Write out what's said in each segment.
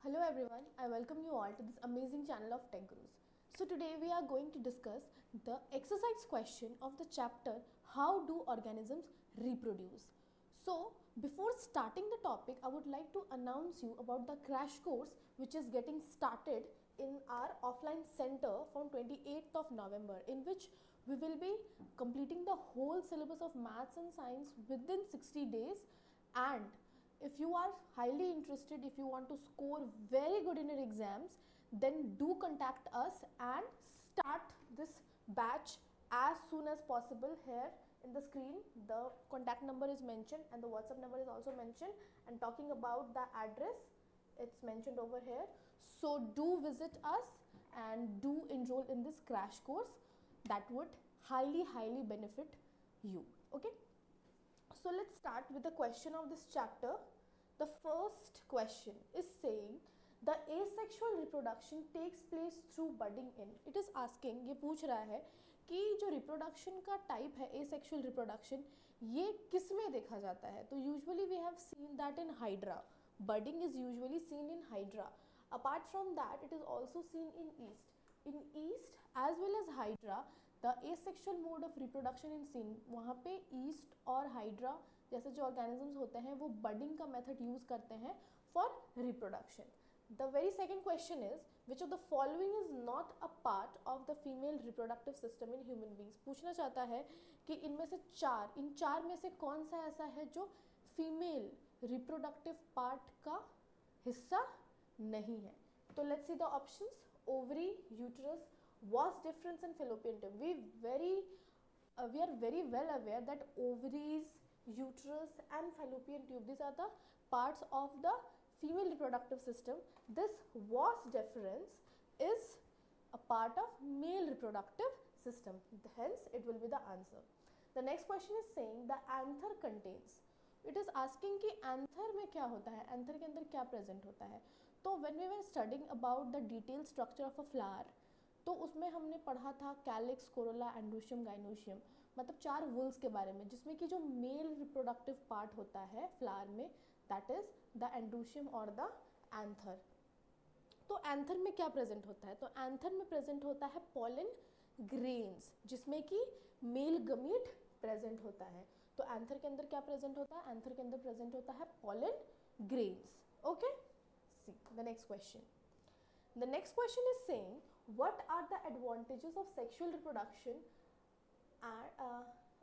Hello everyone, I welcome you all to this amazing channel of Tech Gurus. So today we are going to discuss the exercise question of the chapter How Do Organisms Reproduce? So before starting the topic, I would like to announce you about the crash course which is getting started in our offline center from 28th of November, in which we will be completing the whole syllabus of maths and science within 60 days. And if you are highly interested, if you want to score very good in your exams, then do contact us and start this batch as soon as possible. Here in the screen the contact number is mentioned and the WhatsApp number is also mentioned, and talking about the address, it's mentioned over here. So do visit us and do enroll in this crash course. That would highly benefit you. Okay, so let's start with the question of this chapter. The first question is saying the asexual reproduction takes place through budding in. It is asking, ये पूछ रहा है कि जो reproduction का type है asexual reproduction, ये किस में देखा जाता है. तो usually we have seen that in hydra. Budding is usually seen in hydra. Apart from that, it is also seen in yeast. In yeast as well as hydra, the asexual mode of reproduction is seen. वहाँ पे yeast और hydra जैसे जो organisms होते हैं वो budding का method use करते हैं for reproduction. The very second question is, which of the following is not a part of the female reproductive system in human beings? पूछना चाहता है कि इनमें से इन चार में से कौन सा ऐसा है जो फीमेल रिप्रोडक्टिव पार्ट का हिस्सा नहीं है. तो let's see the options. Ovary, uterus, was difference in fallopian tube. We are very well aware that ovaries, uterus and fallopian tube, these are the parts of the female reproductive system. This was difference is a part of male reproductive system, hence it will be the answer. The next question is saying the anther contains. It is asking कि anther में क्या होता है, anther के अंदर क्या present होता है. तो when we were studying about the detail structure of a flower, तो उसमें हमने पढ़ा था कैलिक्स, कोरोला, एंडोशियम, गाइनोशियम, मतलब 4 वुल्स के बारे में, जिसमें कि जो मेल रिप्रोडक्टिव पार्ट होता है फ्लावर में, दैट इज़ द एंडोशियम और द एंथर. तो एंथर में क्या प्रेजेंट होता है, तो एंथर में प्रेजेंट होता है पॉलन ग्रेन्स, जिसमें कि मेल गमीट प्रेजेंट होता है. तो एंथर के अंदर क्या प्रेजेंट होता है, एंथर के अंदर प्रेजेंट होता है pollen grains. Okay, see the next question. The next question is saying what are the advantages of sexual reproduction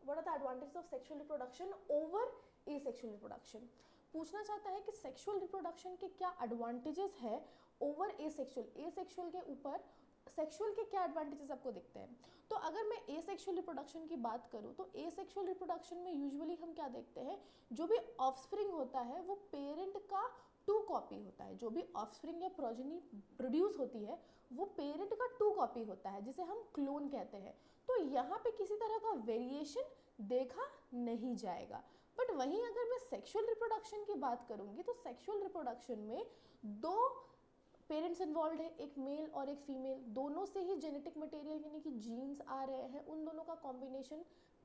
what are the advantages of sexual reproduction over asexual reproduction. पूछना चाहता है कि sexual reproduction के क्या advantages है over asexual के ऊपर sexual के क्या एडवांटेजेस आपको दिखते हैं. तो अगर मैं एसेक्सुअल रिप्रोडक्शन की बात करूं, तो एसेक्सुअल रिप्रोडक्शन में यूजुअली हम क्या देखते हैं, जो भी ऑफस्प्रिंग होता है वो पेरेंट का 2 कॉपी होता है. जो भी ऑफस्प्रिंग या प्रोजेनी प्रोड्यूस होती है वो पेरेंट का 2 कॉपी होता है, जिसे हम क्लोन कहते हैं. तो यहाँ पे किसी तरह का वेरिएशन देखा नहीं जाएगा. बट वहीं अगर मैं सेक्सुअल रिप्रोडक्शन की बात करूँगी, तो सेक्सुअल रिप्रोडक्शन में 2 पेरेंट्स इन्वॉल्व है, एक मेल और एक फीमेल, दोनों से ही जेनेटिक मटेरियल यानी कि जीन्स आ रहे हैं, उन दोनों का कॉम्बिनेशन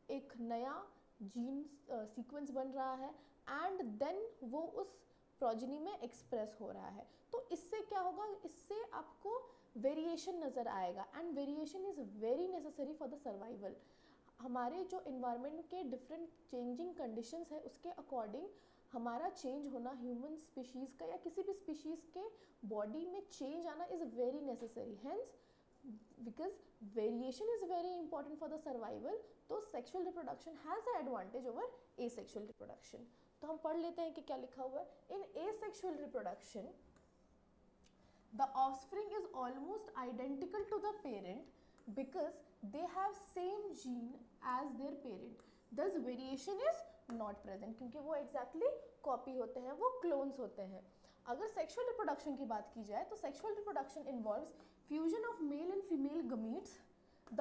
एक नया जीन सीक्वेंस बन रहा है एंड देन वो उस प्रोजेनी में एक्सप्रेस हो रहा है. तो इससे क्या होगा, इससे आपको वेरिएशन नज़र आएगा and variation is very necessary for the survival. हमारे जो इन्वायरमेंट के डिफरेंट चेंजिंग कंडीशंस है उसके अकॉर्डिंग हमारा चेंज होना, ह्यूमन स्पीशीज़ का या किसी भी स्पीशीज़ के बॉडी में चेंज आना is very necessary. Hence because variation is very important for the survival. तो sexual reproduction has a advantage over asexual reproduction. तो हम पढ़ लेते हैं कि क्या लिखा हुआ है. In asexual reproduction the offspring is almost identical to the parent because they have same gene as their parent. Thus variation is not present, क्योंकि वो exactly copy होते हैं, वो clones होते हैं. अगर sexual reproduction की बात की जाए, तो sexual reproduction involves fusion of male and female gametes.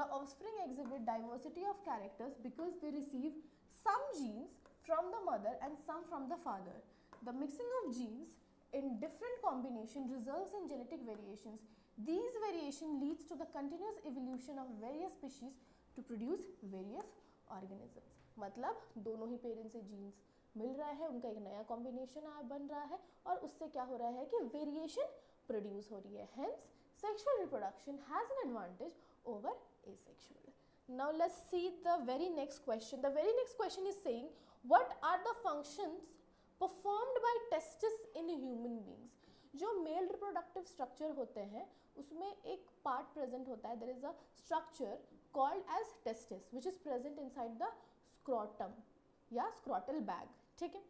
The offspring exhibit diversity of characters because they receive some genes from the mother and some from the father. The mixing of genes in different combination results in genetic variations. These variation leads to the continuous evolution of various species to produce various organisms. मतलब दोनों ही parents से jeans मिल रहा है, उनका एक नया combination बन रहा है और उससे क्या हो रहा है कि वेरिएशन प्रोड्यूस हो रही है. Hence sexual reproduction has an advantage over asexual. Now let's see the very next question. The very next question is saying what are the functions performed by testis in human beings. जो male reproductive structure होते हैं उसमें एक part present होता है. There is a structure called as testis which is present inside the scrotum या scrotal bag. ठीक है,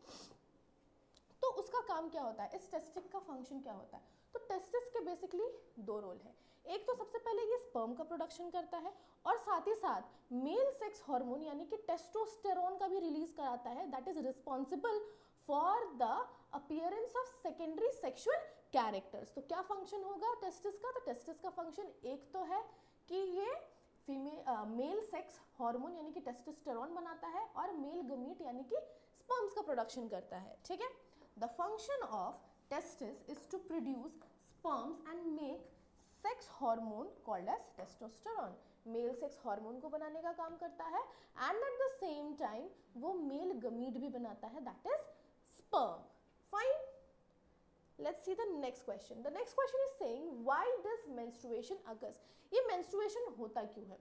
तो उसका काम क्या होता है, इस टेस्टिस का फंक्शन क्या होता है. तो टेस्टिस के बेसिकली दो रोल है. एक तो सबसे पहले ये स्पर्म का प्रोडक्शन करता है और साथ ही साथ मेल सेक्स हार्मोन यानी कि टेस्टोस्टेरोन का भी रिलीज कराता है. That is responsible for the appearance of secondary sexual characters. तो क्या फंक्शन होगा टेस्टिस का, तो टेस्टिस का फंक्शन एक तो है कि ये मेल सेक्स हार्मोन यानी कि टेस्टोस्टेरोन बनाता है और मेल गमीट यानी कि स्पर्म्स का प्रोडक्शन करता है. ठीक है, the function of testis is to produce sperms and make sex hormone called as testosterone. Male sex hormone को बनाने का काम करता है and at the same time वो मेल गमीट भी बनाता है, that is sperm. Fine. Let's see the next question. The next question is saying why does menstruation occurs. ये menstruation होता क्यों है.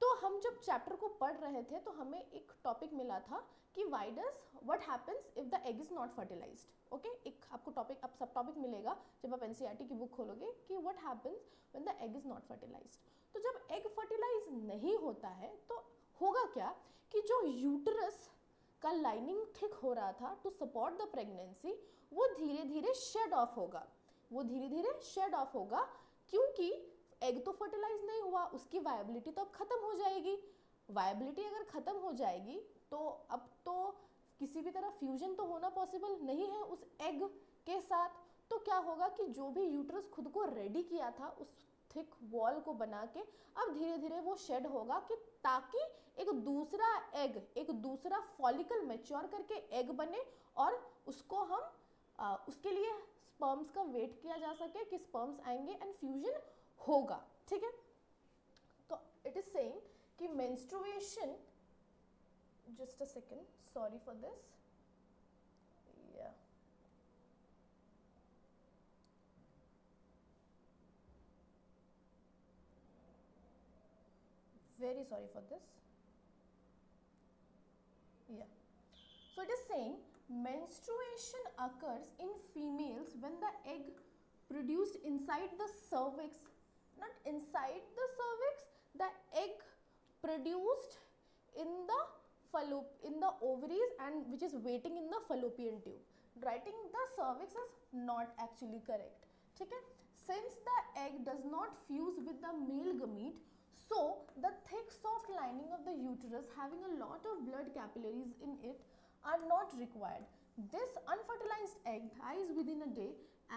तो हम जब चैप्टर को पढ़ रहे थे तो हमें एक टॉपिक मिला था कि why does what happens if the egg is not fertilized. Okay, एक आपको टॉपिक अब सब टॉपिक मिलेगा जब आप एनसीईआरटी की बुक खोलोगे कि what happens when the egg is not fertilised. तो जब एग फर्टिलाइज नहीं होता है तो होगा क्या कि जो यूटरस का लाइनिंग थिक हो रहा था टू सपोर्ट द प्रेगनेंसी वो धीरे धीरे शेड ऑफ होगा. वो धीरे धीरे शेड ऑफ होगा क्योंकि एग तो फर्टिलाइज नहीं हुआ, उसकी वायबिलिटी तो अब खत्म हो जाएगी. वायबिलिटी अगर खत्म हो जाएगी तो अब तो किसी भी तरह फ्यूजन तो होना पॉसिबल नहीं है उस एग के साथ. तो क्या होगा कि जो भी यूट्रस खुद को रेडी किया था उस थिक वॉल को बना के अब धीरे धीरे वो शेड होगा कि ताकि एक दूसरा एग, एक दूसरा फॉलिकल मैच्योर करके एग बने और उसको हम उसके लिए स्पर्म्स का वेट किया जा सके कि स्पर्म्स आएंगे एंड फ्यूजन होगा. ठीक है, तो इट इज सेइंग कि menstruation, just a second, sorry for this, yeah, very sorry for this, yeah. So it is saying menstruation occurs in females when the egg produced inside the cervix, not inside the cervix, the egg produced in the in the ovaries and which is waiting in the fallopian tube. Writing the cervix is not actually correct. ठीक है, since the egg does not fuse with the male gamete, so the thick soft lining of the uterus having a lot of blood capillaries in it are not required. This unfertilized egg dies within a day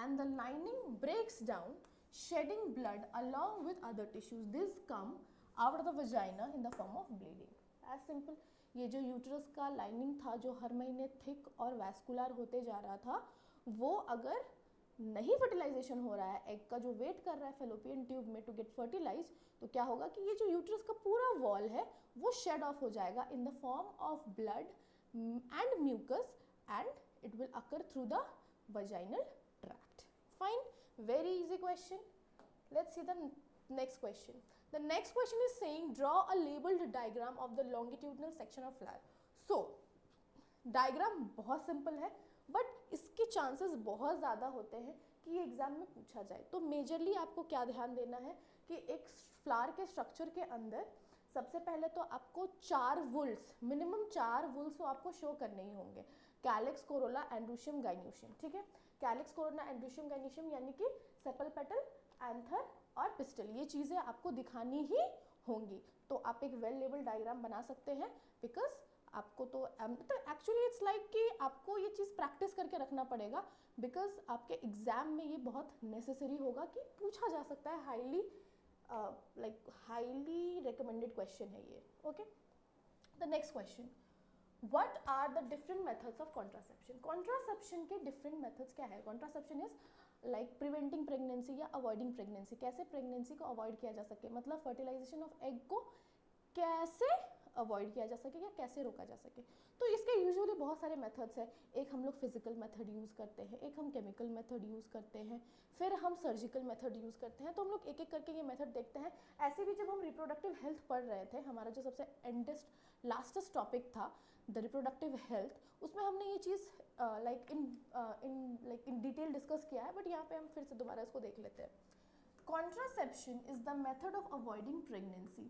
and the lining breaks down, shedding blood along with other tissues. This come out of the vagina in the form of bleeding. As simple. ये जो uterus का lining था जो हर महीने thick और vascular होते जा रहा था वो अगर नहीं फर्टिलाइजेशन हो रहा है, एग का जो वेट कर रहा है फेलोपियन ट्यूब में टू गेट फर्टिलाइज, तो क्या होगा कि ये जो यूट्रस का पूरा वॉल है वो शेड ऑफ हो जाएगा in the form of blood and mucus and it will occur through the vaginal tract. Fine, very easy question. Let's see the next question. The next question is saying draw a labeled diagram of the longitudinal section of flower. So diagram बहुत simple है but इसके chances बहुत ज़्यादा होते हैं कि ये exam में पूछा जाए. तो मेजरली आपको क्या ध्यान देना है कि एक फ्लावर के स्ट्रक्चर के अंदर सबसे पहले तो आपको 4 वुल्स, मिनिमम 4 वुल्स तो आपको शो करने ही होंगे. Calyx, corolla, androecium, gynoecium. ठीक है, कैलिक्स, कोरोला, एंड्रोशियम, गाइन्यूशियम यानी कि सेपल, पेटल, एंथर और पिस्टल, ये चीज़ें आपको दिखानी ही होंगी. तो आप एक वेल लेबल डायग्राम बना सकते हैं बिकॉज आपको तो एक्चुअली इट्स लाइक कि आपको ये चीज़ प्रैक्टिस करके रखना पड़ेगा बिकॉज आपके एग्जाम में ये बहुत नेसेसरी होगा कि पूछा जा सकता है. हाईली रिकमेंडेड क्वेश्चन है ये. Okay, the next question, what are the different methods of contraception. Contraception के डिफरेंट मेथड्स क्या है. Contraception is like preventing pregnancy या अवॉइडिंग प्रेगनेंसी. कैसे प्रेगनेंसी को अवॉइड किया जा सके, मतलब फर्टिलाइजेशन ऑफ एग को कैसे अवॉइड किया जा सके या कैसे रोका जा सके। तो इसके यूजुअली बहुत सारे मेथड्स हैं। एक हम लोग फिजिकल मेथड यूज़ करते हैं, एक हम केमिकल मेथड यूज़ करते हैं, फिर हम सर्जिकल मेथड यूज़ करते हैं। तो हम लोग एक एक करके ये मेथड देखते हैं। ऐसे भी जब हम रिप्रोडक्टिव हेल्थ पढ़ रहे थे, हमारा जो सबसे एंडेस्ट लास्टेस्ट टॉपिक था द रिप्रोडक्टिव हेल्थ, उसमें हमने ये चीज़ इन डिटेल डिस्कस किया है, बट यहाँ पे हम फिर से दोबारा इसको देख लेते हैं। Contraception is the method of avoiding pregnancy.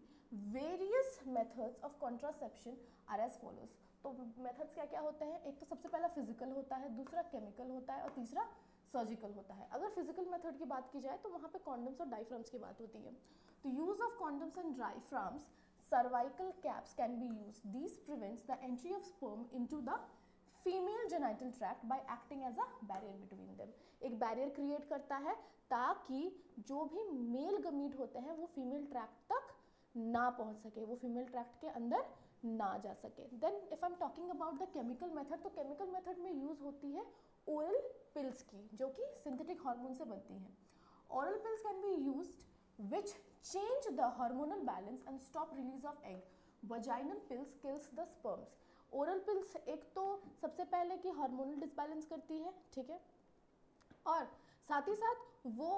Various methods of contraception are as follows. तो मेथड्स क्या क्या होते हैं? एक तो सबसे पहला फिजिकल होता है, दूसरा केमिकल होता है और तीसरा सर्जिकल होता है। अगर फिजिकल मेथड की बात की जाए तो वहाँ पे कॉन्डम्स और डायफ्राम्स की बात होती है। तो use of condoms and diaphragms, cervical caps can be used. These prevents the entry of sperm into the female genital tract by acting as a barrier between them. एक बैरियर क्रिएट करता है ताकि जो भी मेल गमीट होते हैं वो female tract तक ना पहुंच सके, वो फीमेल ट्रैक्ट के अंदर ना जा सके। Then if I am talking about the chemical method, तो केमिकल मेथड में यूज होती है ओरल पिल्स की, जो कि सिंथेटिक हार्मोन से बनती हैं। Oral pills can be used which change the hormonal balance and stop release of egg. Vaginal pills kills the sperms. Oral pills एक तो सबसे पहले कि हार्मोनल डिसबैलेंस करती है, ठीक है, और साथ ही साथ वो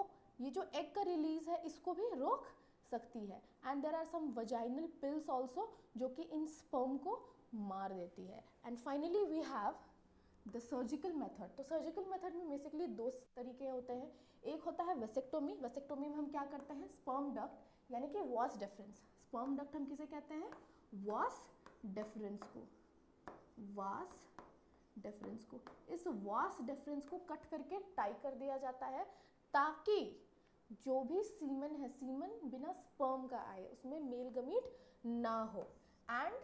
ये जो एग का रिलीज है इसको भी रोक सकती है। And there are some vaginal pills also जो कि इन स्पर्म को मार देती है। And finally we have the surgical method. तो सर्जिकल मेथड में बेसिकली दो तरीके होते हैं। एक होता है वेसेक्टोमी। वेसेक्टोमी में हम क्या करते हैं, स्पर्म डक्ट यानी कि वास डिफरेंस, स्पर्म डक्ट हम किसे कहते हैं, वास डिफरेंस को, वास डिफरेंस को, इस वास डिफरेंस को कट करके टाई कर दिया जाता है ताकि जो भी सीमन है, सीमन बिना स्पर्म का आए, उसमें मेल गमीट ना हो। And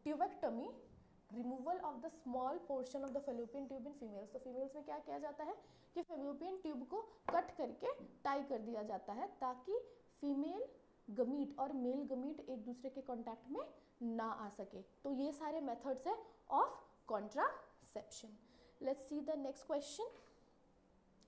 tubectomy, removal of the small portion of the fallopian tube in females. तो फीमेल्स में क्या किया जाता है कि फेलोपियन ट्यूब को कट करके टाई कर दिया जाता है ताकि फीमेल गमीट और मेल गमीट एक दूसरे के कांटेक्ट में ना आ सके। तो ये सारे मेथड्स है of contraception. Let's see the next question.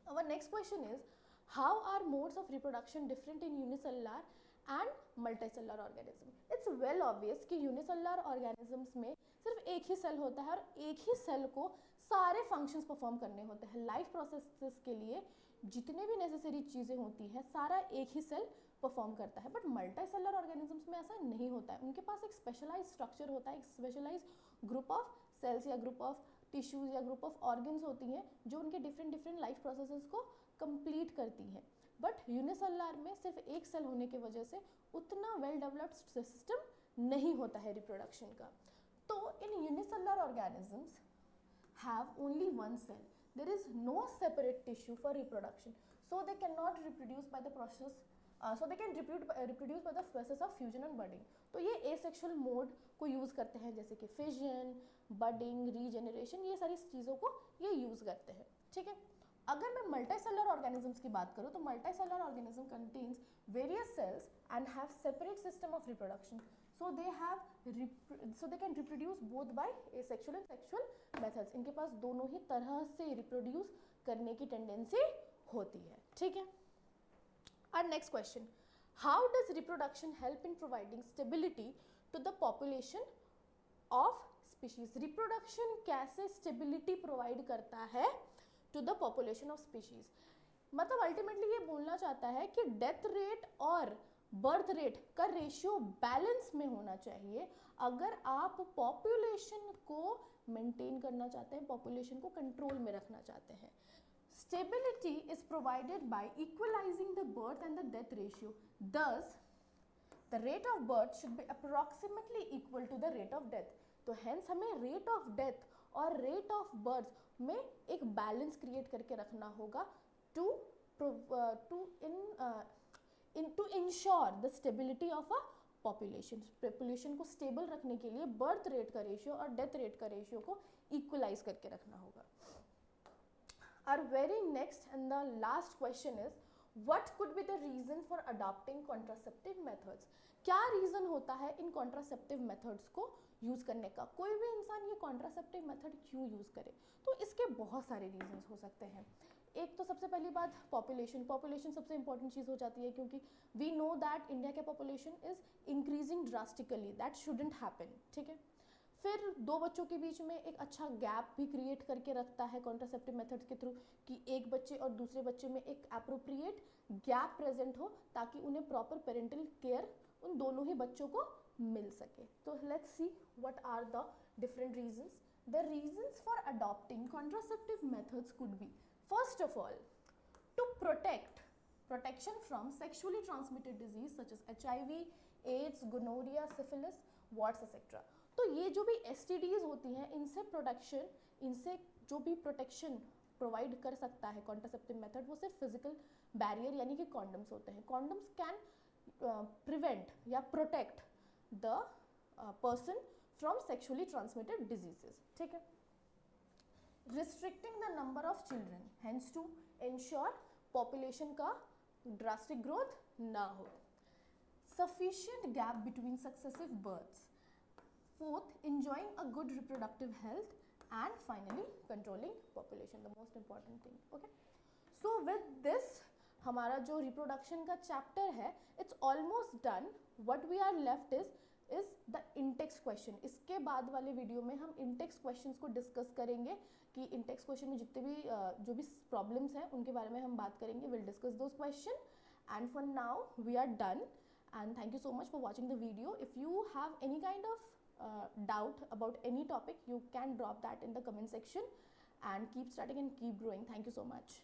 Our next question is, how are modes of reproduction different in unicellular and multicellular organism? It's well obvious कि unicellular organisms में सिर्फ एक ही सेल होता है और एक ही सेल को सारे फंक्शंस परफॉर्म करने होते हैं। लाइफ प्रोसेसेस के लिए जितने भी नेसेसरी चीज़ें होती हैं सारा एक ही सेल परफॉर्म करता है। बट मल्टीसेलुलर ऑर्गेनिजम्स में ऐसा नहीं होता है। उनके पास एक स्पेशलाइज स्ट्रक्चर होता है, एक स्पेशलाइज ग्रुप ऑफ सेल्स या ग्रुप ऑफ टिश्यूज या ग्रुप ऑफ ऑर्गन्स होती हैं जो उनके डिफरेंट डिफरेंट लाइफ प्रोसेसेस को कंप्लीट करती हैं। बट यूनिसेलुलर में सिर्फ एक सेल होने की वजह से उतना वेल डेवलप्ड सिस्टम नहीं होता है रिप्रोडक्शन का। तो इन unicellular organisms have only one cell. There is no separate tissue for reproduction, so they cannot reproduce by the process. So they can reproduce by the process of fusion and budding. तो ये asexual mode को use करते हैं, जैसे कि fission, budding, regeneration, ये सारी चीज़ों को ये यूज़ करते हैं, ठीक है। अगर मैं मल्टीसेलुलर ऑर्गेनिजम्स की बात करूँ तो multicellular organism contains various cells and have separate system of reproduction, so they can reproduce both by asexual and sexual methods. इनके पास दोनों ही तरह से रिप्रोड्यूस करने की टेंडेंसी होती है, ठीक है। Our next question, how does reproduction help in providing stability to the population of species? Reproduction कैसे stability provide करता है to the population of species? मतलब अल्टीमेटली ये बोलना चाहता है कि डेथ रेट और बर्थ रेट का रेशियो बैलेंस में होना चाहिए अगर आप पॉपुलेशन को मेंटेन करना चाहते हैं, पॉपुलेशन को कंट्रोल में रखना चाहते हैं। Stability is provided by equalising the birth and the death ratio, thus the rate of birth should be approximately equal to the rate of death. तो हेंस हमें रेट ऑफ डेथ और rate of birth में एक balance create करके रखना होगा to ensure the stability of a population. Population को stable रखने के लिए बर्थ रेट का रेशियो और डेथ रेट का रेशियो को इक्वलाइज करके रखना होगा। Our very next and the last question is, what could be the reason for adopting contraceptive methods? क्या रीज़न होता है इन कॉन्ट्रासेप्टिव मेथड्स को यूज़ करने का? कोई भी इंसान ये कॉन्ट्रासेप्टिव मेथड क्यों यूज़ करे? तो इसके बहुत सारे रीजंस हो सकते हैं। एक तो सबसे पहली बात पॉपुलेशन सबसे इंपॉर्टेंट चीज़ हो जाती है, क्योंकि वी नो दैट इंडिया के population is increasing drastically, that shouldn't happen, ठीक है। फिर दो बच्चों के बीच में एक अच्छा गैप भी क्रिएट करके रखता है कॉन्ट्रासेप्टिव मेथड्स के थ्रू, कि एक बच्चे और दूसरे बच्चे में एक अप्रोप्रिएट गैप प्रेजेंट हो, ताकि उन्हें प्रॉपर पेरेंटल केयर उन दोनों ही बच्चों को मिल सके। तो let's see what are the different reasons. The reasons for adopting contraceptive methods could be, first of all, to protection from sexually transmitted disease such as HIV, AIDS, gonorrhea, syphilis, warts, etc. तो ये जो भी STDs होती हैं, इनसे जो भी protection provide कर सकता है कॉन्ट्रासेप्टिव मेथड, वो सिर्फ फिजिकल बैरियर यानी कि कॉन्डम्स होते हैं। कॉन्डम्स कैन प्रिवेंट या protect the person from sexually transmitted diseases, ठीक है। Restricting the number of children, hence to ensure population का ड्रास्टिक ग्रोथ ना हो। Sufficient gap between successive births, fourth enjoying a good reproductive health, and finally controlling population, the most important thing, okay। So with this हमारा जो reproduction का chapter है it's almost done. What we are left is the intext question. इसके बाद वाले video में हम Intex questions को डिस्कस करेंगे, कि इंटेक्स क्वेश्चन में जितने भी जो भी प्रॉब्लम्स हैं उनके बारे में हम बात करेंगे। Will discuss those questions, and for now we are done, and thank you so much for watching the video. If you have any kind of doubt about any topic, you can drop that in the comment section, and keep studying and keep growing. Thank you so much.